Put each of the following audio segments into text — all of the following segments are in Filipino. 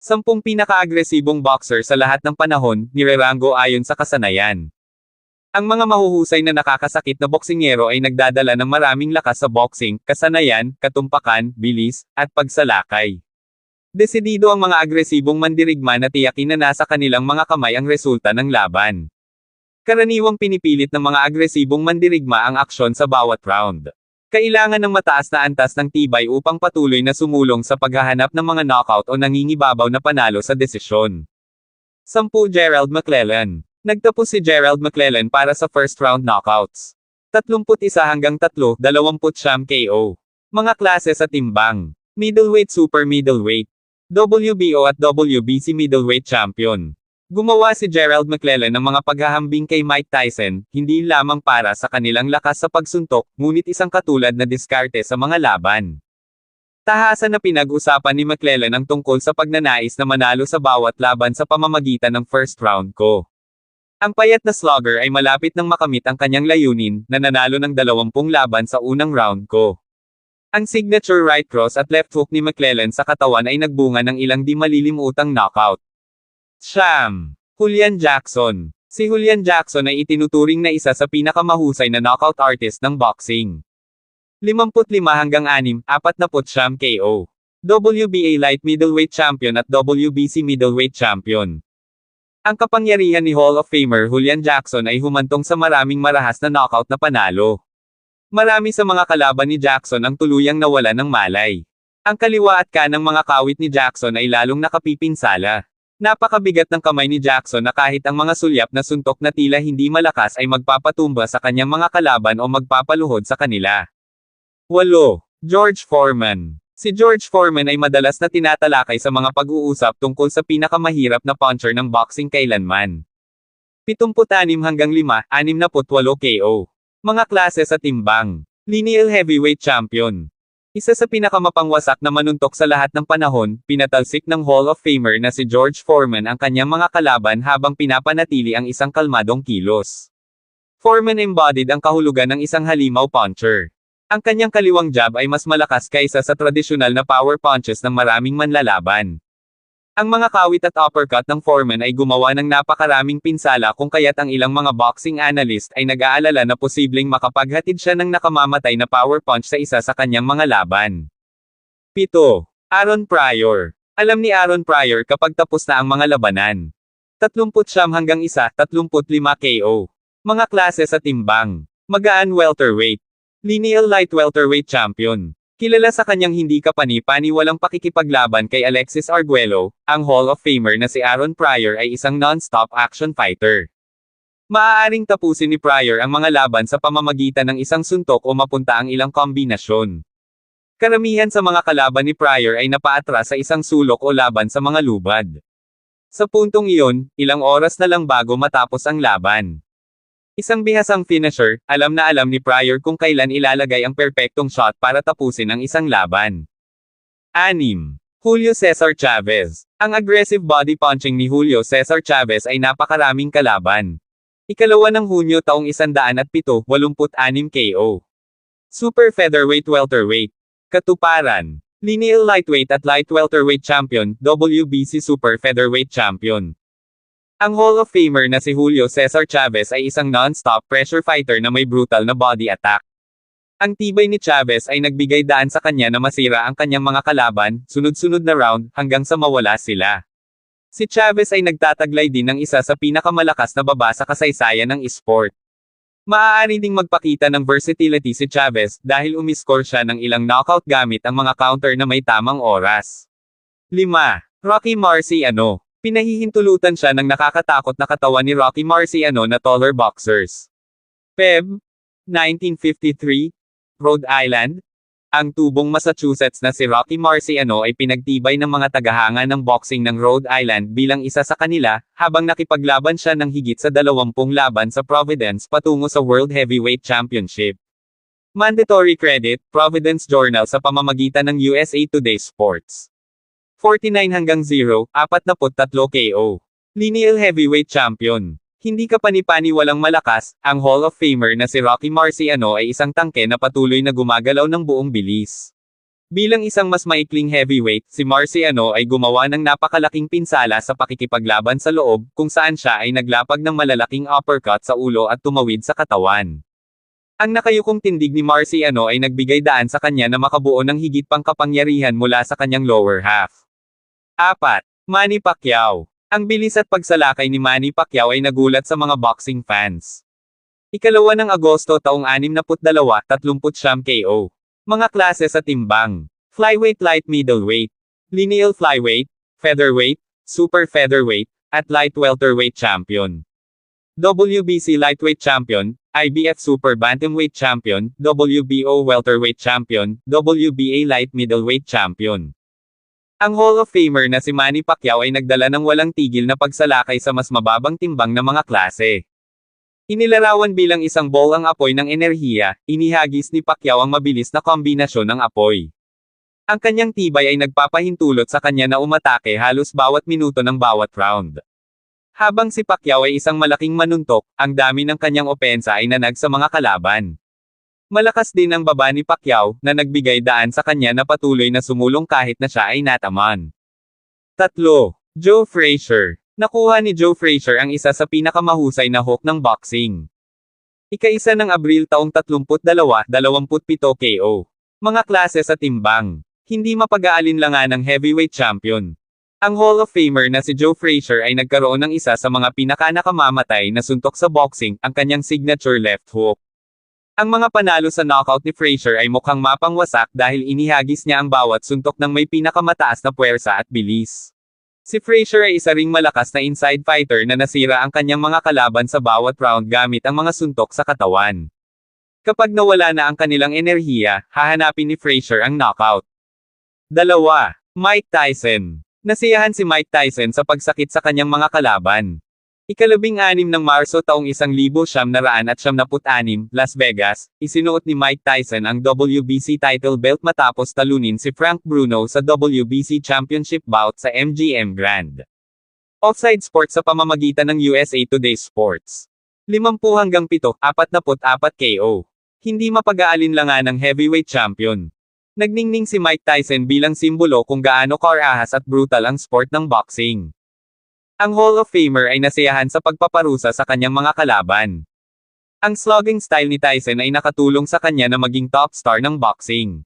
10 pinakaagresibong boxer sa lahat ng panahon, nirerango ayon sa kasanayan. Ang mga mahuhusay na nakakasakit na boksingero ay nagdadala ng maraming lakas sa boxing, kasanayan, katumpakan, bilis, at pagsalakay. Desidido ang mga agresibong mandirigma na tiyakin na nasa kanilang mga kamay ang resulta ng laban. Karaniwang pinipilit ng mga agresibong mandirigma ang aksyon sa bawat round. Kailangan ng mataas na antas ng tibay upang patuloy na sumulong sa paghahanap ng mga knockout o nangingibabaw na panalo sa desisyon. 10 Gerald McClellan. Nagtapos si Gerald McClellan para sa first round knockouts. 31-3, 20 KO. Mga klase sa timbang. Middleweight, super middleweight. WBO at WBC middleweight champion. Gumawa si Gerald McClellan ng mga paghahambing kay Mike Tyson, hindi lamang para sa kanilang lakas sa pagsuntok, ngunit isang katulad na diskarte sa mga laban. Tahasan na pinag-usapan ni McClellan ang tungkol sa pagnanais na manalo sa bawat laban sa pamamagitan ng first round ko. Ang payat na slugger ay malapit nang makamit ang kanyang layunin, na nanalo ng 20 laban sa unang round ko. Ang signature right cross at left hook ni McClellan sa katawan ay nagbunga ng ilang di malilimutang knockout. Julian Jackson. Si Julian Jackson ay itinuturing na isa sa pinakamahusay na knockout artist ng boxing. 55-6, 49 KO. WBA light middleweight champion at WBC middleweight champion. Ang kapangyarihan ni Hall of Famer Julian Jackson ay humantong sa maraming marahas na knockout na panalo. Marami sa mga kalaban ni Jackson ang tuluyang nawala ng malay. Ang kaliwa at kanang mga kawit ni Jackson ay lalong nakapipinsala. Napakabigat ng kamay ni Jackson na kahit ang mga sulyap na suntok na tila hindi malakas ay magpapatumba sa kanyang mga kalaban o magpapaluhod sa kanila. 8. George Foreman. Si George Foreman ay madalas na tinatalakay sa mga pag-uusap tungkol sa pinakamahirap na puncher ng boxing kailanman. 76-5, 68 KO. Mga klase sa timbang. Lineal heavyweight champion. Isa sa pinakamapangwasak na manuntok sa lahat ng panahon, pinatalsik ng Hall of Famer na si George Foreman ang kanyang mga kalaban habang pinapanatili ang isang kalmadong kilos. Foreman embodied ang kahulugan ng isang halimaw puncher. Ang kanyang kaliwang jab ay mas malakas kaysa sa tradisyonal na power punches ng maraming manlalaban. Ang mga kawit at uppercut ng Foreman ay gumawa ng napakaraming pinsala kung kaya't ang ilang mga boxing analyst ay nag-aalala na posibleng makapaghatid siya ng nakamamatay na power punch sa isa sa kanyang mga laban. 7. Aaron Pryor. Alam ni Aaron Pryor kapag tapos na ang mga labanan. 39-1, 35 KO. Mga klase sa timbang. Magaan welterweight. Lineal light welterweight champion. Kilala sa kanyang hindi kapani-paniwalang pakikipaglaban kay Alexis Arguello, ang Hall of Famer na si Aaron Pryor ay isang non-stop action fighter. Maaaring tapusin ni Pryor ang mga laban sa pamamagitan ng isang suntok o mapunta ang ilang kombinasyon. Karamihan sa mga kalaban ni Pryor ay napaatras sa isang sulok o laban sa mga lubad. Sa puntong iyon, ilang oras na lang bago matapos ang laban. Isang bihasang finisher, alam na alam ni Pryor kung kailan ilalagay ang perpektong shot para tapusin ang isang laban. 6. Julio Cesar Chavez. Ang aggressive body punching ni Julio Cesar Chavez ay napakaraming kalaban. 2 ng Hunyo taong 107, 86 KO. Super featherweight welterweight. Katuparan. Lineal lightweight at light welterweight champion, WBC super featherweight champion. Ang Hall of Famer na si Julio Cesar Chavez ay isang non-stop pressure fighter na may brutal na body attack. Ang tibay ni Chavez ay nagbigay daan sa kanya na masira ang kanyang mga kalaban, sunod-sunod na round, hanggang sa mawala sila. Si Chavez ay nagtataglay din ng isa sa pinakamalakas na baba sa kasaysayan ng esport. Maaari ding magpakita ng versatility si Chavez dahil umiscore siya ng ilang knockout gamit ang mga counter na may tamang oras. 5. Rocky Marciano. Pinahihintulutan siya ng nakakatakot na katawan ni Rocky Marciano na taller boxers. Feb. 1953. Rhode Island. Ang tubong Massachusetts na si Rocky Marciano ay pinagtibay ng mga tagahanga ng boxing ng Rhode Island bilang isa sa kanila, habang nakipaglaban siya ng higit sa 20 laban sa Providence patungo sa World Heavyweight Championship. Mandatory credit, Providence Journal sa pamamagitan ng USA Today Sports. 49-0, 43 KO. Lineal heavyweight champion. Hindi kapani-paniwalang malakas, ang Hall of Famer na si Rocky Marciano ay isang tangke na patuloy na gumagalaw ng buong bilis. Bilang isang mas maikling heavyweight, si Marciano ay gumawa ng napakalaking pinsala sa pakikipaglaban sa loob, kung saan siya ay naglapag ng malalaking uppercut sa ulo at tumawid sa katawan. Ang nakayukong tindig ni Marciano ay nagbigay daan sa kanya na makabuo ng higit pang kapangyarihan mula sa kanyang lower half. 4. Manny Pacquiao. Ang bilis at pagsalakay ni Manny Pacquiao ay nagulat sa mga boxing fans. 2 ng Agosto taong 62, 30 KO. Mga klase sa timbang. Flyweight, light middleweight, lineal flyweight, featherweight, super featherweight, at light welterweight champion. WBC lightweight champion, IBF super bantamweight champion, WBO welterweight champion, WBA light middleweight champion. Ang Hall of Famer na si Manny Pacquiao ay nagdala ng walang tigil na pagsalakay sa mas mababang timbang na mga klase. Inilarawan bilang isang ball ang apoy ng enerhiya, inihagis ni Pacquiao ang mabilis na kombinasyon ng apoy. Ang kanyang tibay ay nagpapahintulot sa kanya na umatake halos bawat minuto ng bawat round. Habang si Pacquiao ay isang malaking manuntok, ang dami ng kanyang opensa ay nanag sa mga kalaban. Malakas din ang baba ni Pacquiao, na nagbigay daan sa kanya na patuloy na sumulong kahit na siya ay nataman. 3. Joe Frazier. Nakuha ni Joe Frazier ang isa sa pinakamahusay na hook ng boxing. 1 ng Abril taong 32, 27 KO. Mga klase sa timbang. Hindi mapag-aalinlangan ng heavyweight champion. Ang Hall of Famer na si Joe Frazier ay nagkaroon ng isa sa mga pinakanakamamatay na suntok sa boxing, ang kanyang signature left hook. Ang mga panalo sa knockout ni Frazier ay mukhang mapangwasak dahil inihagis niya ang bawat suntok ng may pinakamataas na puwersa at bilis. Si Frazier ay isa ring malakas na inside fighter na nasira ang kanyang mga kalaban sa bawat round gamit ang mga suntok sa katawan. Kapag nawala na ang kanilang enerhiya, hahanapin ni Frazier ang knockout. 2. Mike Tyson. Nasiyahan si Mike Tyson sa pagsakit sa kanyang mga kalaban. 16 ng Marso taong 1996, Las Vegas, isinuot ni Mike Tyson ang WBC title belt matapos talunin si Frank Bruno sa WBC Championship bout sa MGM Grand. Offside Sports sa pamamagitan ng USA Today Sports. 50-7, 44 KO. Hindi mapag-aalinlangan ng heavyweight champion. Nagningning si Mike Tyson bilang simbolo kung gaano kaarahas at brutal ang sport ng boxing. Ang Hall of Famer ay nasiyahan sa pagpaparusa sa kanyang mga kalaban. Ang slugging style ni Tyson ay nakatulong sa kanya na maging top star ng boxing.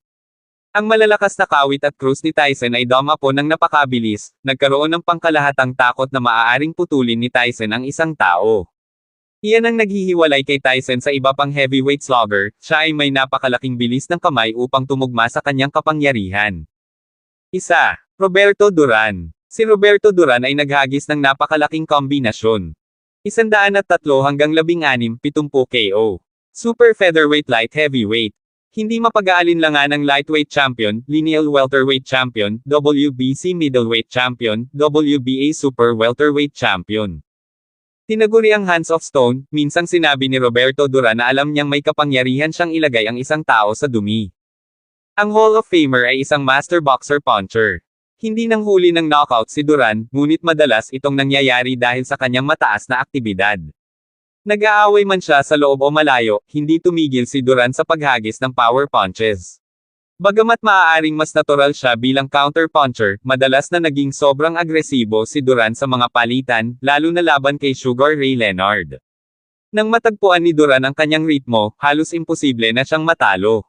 Ang malalakas na kawit at krus ni Tyson ay dumapo ng napakabilis, nagkaroon ng pangkalahatang takot na maaaring putulin ni Tyson ang isang tao. Iyan ang naghihiwalay kay Tyson sa iba pang heavyweight slugger, siya ay may napakalaking bilis ng kamay upang tumugma sa kanyang kapangyarihan. 1. Roberto Duran. Si Roberto Duran ay naghagis ng napakalaking kombinasyon. 103-16, 70 KO. Super featherweight light heavyweight. Hindi mapag-aalinlangan ng lightweight champion, lineal welterweight champion, WBC middleweight champion, WBA super welterweight champion. Tinaguri ang Hands of Stone, minsang sinabi ni Roberto Duran na alam niyang may kapangyarihan siyang ilagay ang isang tao sa dumi. Ang Hall of Famer ay isang master boxer puncher. Hindi nang huli ng knockout si Duran, ngunit madalas itong nangyayari dahil sa kanyang mataas na aktibidad. Nag-aaway man siya sa loob o malayo, hindi tumigil si Duran sa paghagis ng power punches. Bagamat maaaring mas natural siya bilang counter-puncher, madalas na naging sobrang agresibo si Duran sa mga palitan, lalo na laban kay Sugar Ray Leonard. Nang matagpuan ni Duran ang kanyang ritmo, halos imposible na siyang matalo.